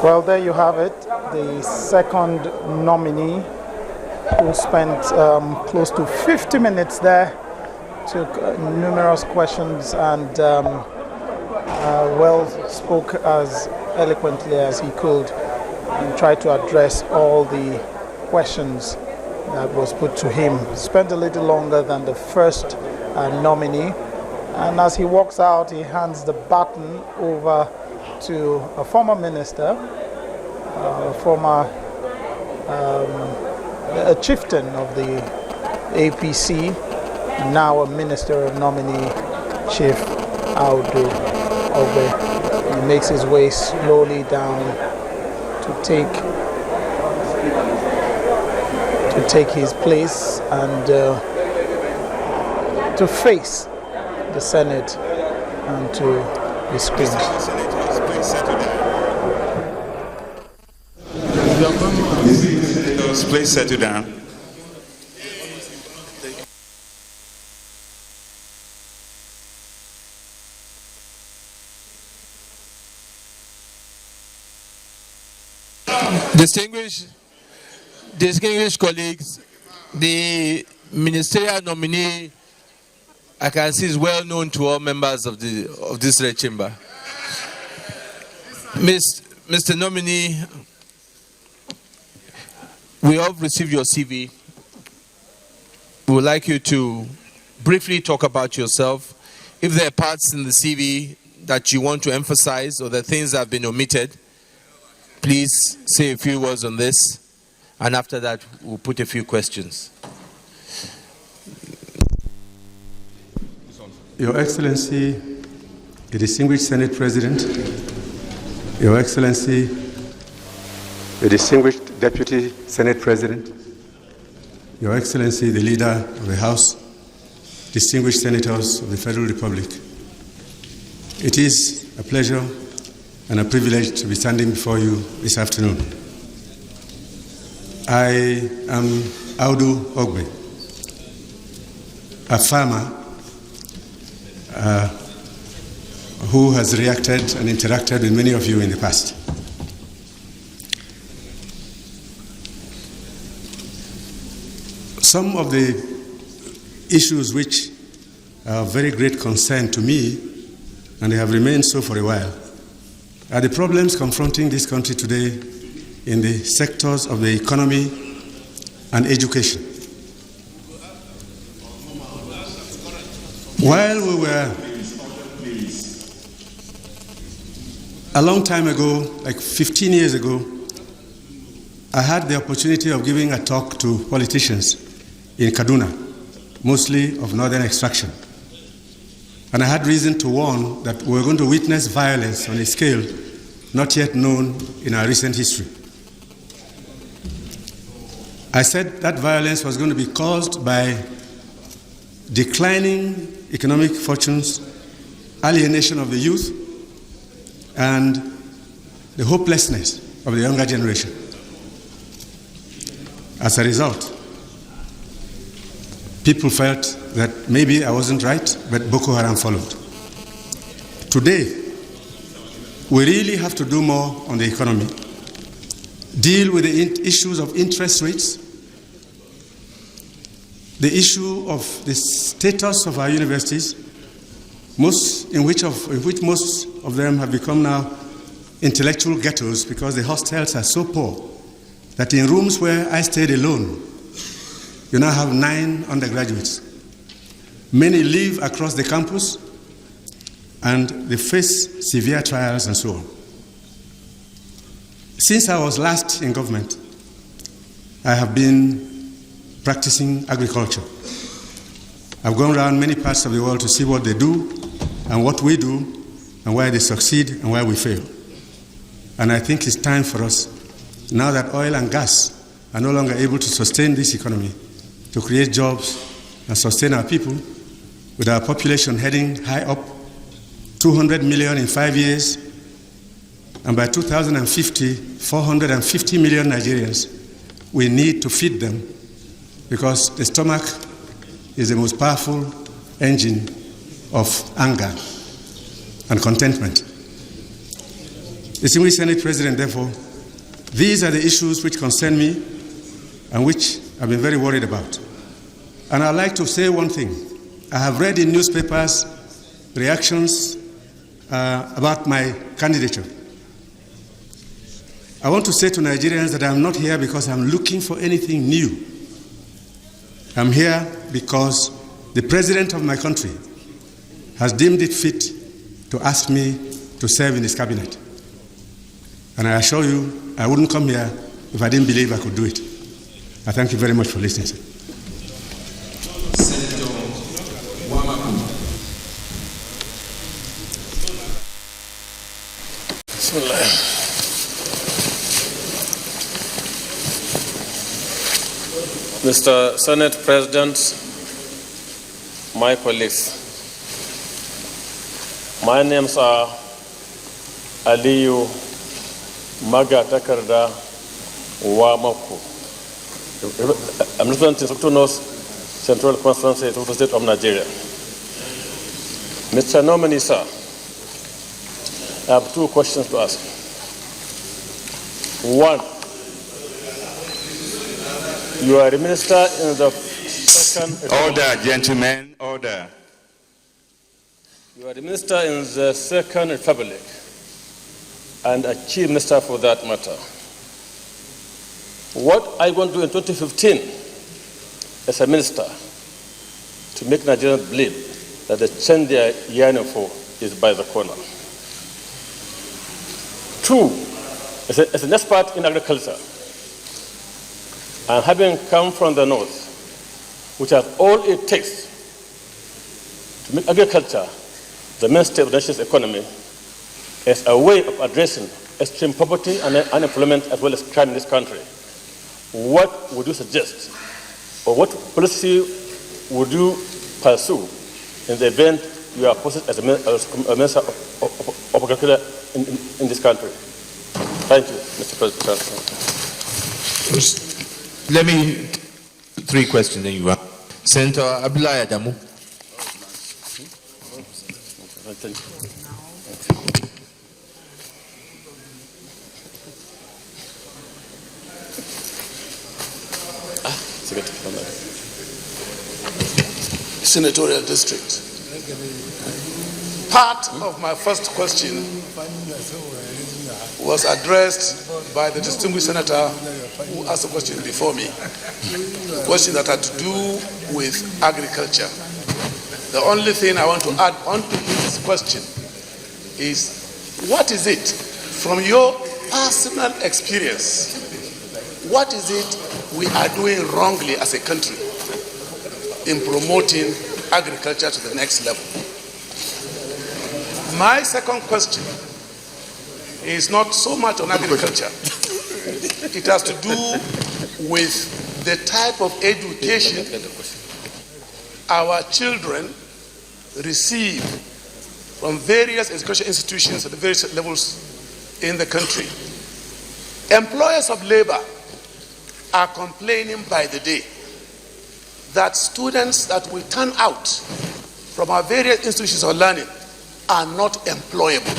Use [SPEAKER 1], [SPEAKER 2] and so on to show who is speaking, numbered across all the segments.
[SPEAKER 1] Well, there you have it, the second nominee who spent close to 50 minutes there, took numerous questions and spoke as eloquently as he could and tried to address all the questions that was put to him. Spent a little longer than the first nominee, and as he walks out, he hands the baton over to a former minister, a chieftain of the APC, now a ministerial nominee, Chief Audu Ogbeh. He makes his way slowly down to take his place and to face the Senate and to the screen.
[SPEAKER 2] Please settle down.
[SPEAKER 3] Distinguished colleagues, the ministerial nominee, I can see, is well known to all members of this red chamber. Mr. Nominee, we have received your CV. We would like you to briefly talk about yourself. If there are parts in the CV that you want to emphasize or the things that have been omitted, please say a few words on this, and after that, we'll put a few questions.
[SPEAKER 4] Your Excellency, the distinguished Senate President, Your Excellency, the distinguished Deputy Senate President, Your Excellency, the Leader of the House, distinguished Senators of the Federal Republic, it is a pleasure and a privilege to be standing before you this afternoon. I am Audu Ogbeh, a farmer who has reacted and interacted with many of you in the past. Some of the issues which are of very great concern to me, and they have remained so for a while, are the problems confronting this country today in the sectors of the economy and education. While we were, a long time ago, like 15 years ago, I had the opportunity of giving a talk to politicians in Kaduna, mostly of northern extraction. And I had reason to warn that we were going to witness violence on a scale not yet known in our recent history. I said that violence was going to be caused by declining economic fortunes, alienation of the youth, and the hopelessness of the younger generation. As a result, people felt that maybe I wasn't right, but Boko Haram followed. Today, we really have to do more on the economy, deal with the issues of interest rates, the issue of the status of our universities, in which most of them have become now intellectual ghettos because the hostels are so poor that in rooms where I stayed alone, you now have 9 undergraduates. Many live across the campus and they face severe trials and so on. Since I was last in government, I have been practicing agriculture. I've gone around many parts of the world to see what they do and what we do and where they succeed and where we fail. And I think it's time for us, now that oil and gas are no longer able to sustain this economy, to create jobs and sustain our people, with our population heading high up, 200 million in 5 years, and by 2050, 450 million Nigerians. We need to feed them because the stomach is the most powerful engine of anger and contentment. Distinguished Senate President, therefore, these are the issues which concern me and which I've been very worried about. And I'd like to say one thing. I have read in newspapers reactions about my candidature. I want to say to Nigerians that I'm not here because I'm looking for anything new. I'm here because the president of my country has deemed it fit to ask me to serve in his cabinet. And I assure you, I wouldn't come here if I didn't believe I could do it. I thank you very much for listening, sir.
[SPEAKER 2] Mr. Senate President, my colleagues, my names are Aliyu Magatakarda Wamaku. I'm representing Pt.2 North Central Constituency of the State of Nigeria. Mr. Nominee, sir, I have two questions to ask. One, you are a minister in the second...
[SPEAKER 5] Order, gentlemen, order.
[SPEAKER 2] You are the minister in the Second Republic and a chief minister for that matter. What are you going to do in 2015 as a minister to make Nigerians believe that the change they are yearning for is by the corner? Two, as an expert in agriculture, and having come from the north, which has all it takes to make agriculture the mainstay of the nation's economy, as a way of addressing extreme poverty and unemployment as well as crime in this country, what would you suggest, or what policy would you pursue in the event you are posted as a minister of agriculture in this country? Thank you, Mr. President.
[SPEAKER 3] Let me, three questions then you have. Senator Abdullahi Adamu.
[SPEAKER 2] Thank you.
[SPEAKER 6] Senatorial District. Part of my first question was addressed by the distinguished senator who asked a question before me, a question that had to do with agriculture. The only thing I want to add on to this question is, what is it, from your personal experience, what is it we are doing wrongly as a country in promoting agriculture to the next level? My second question is not so much on agriculture. It has to do with the type of education our children receive from various education institutions at the various levels in the country. Employers of labor are complaining by the day that students that we turn out from our various institutions of learning are not employable.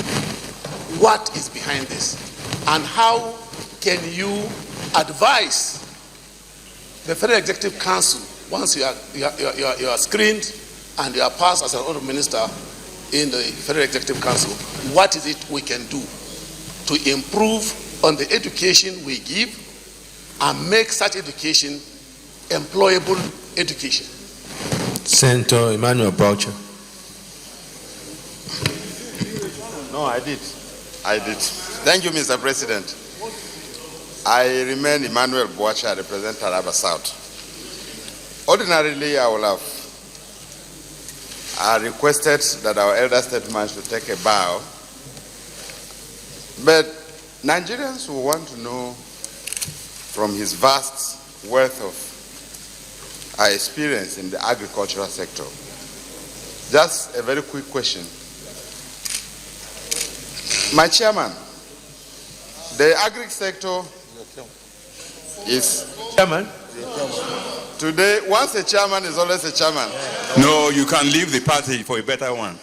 [SPEAKER 6] What is behind this? And how can you advise the Federal Executive Council, once you are screened and you are passed as an honorable minister in the Federal Executive Council, what is it we can do to improve on the education we give and make such education employable education?
[SPEAKER 3] Senator Emmanuel Boucher.
[SPEAKER 5] No, I did. Thank you, Mr. President. I remain Emmanuel Boucher, represent Taraba South. Ordinarily, I would have requested that our elder statesman should take a bow, but Nigerians will want to know from his vast wealth of experience in the agricultural sector. Just a very quick question. My chairman, the agri sector is chairman. Today, once a chairman is always a chairman.
[SPEAKER 7] No, you can leave the party for a better one.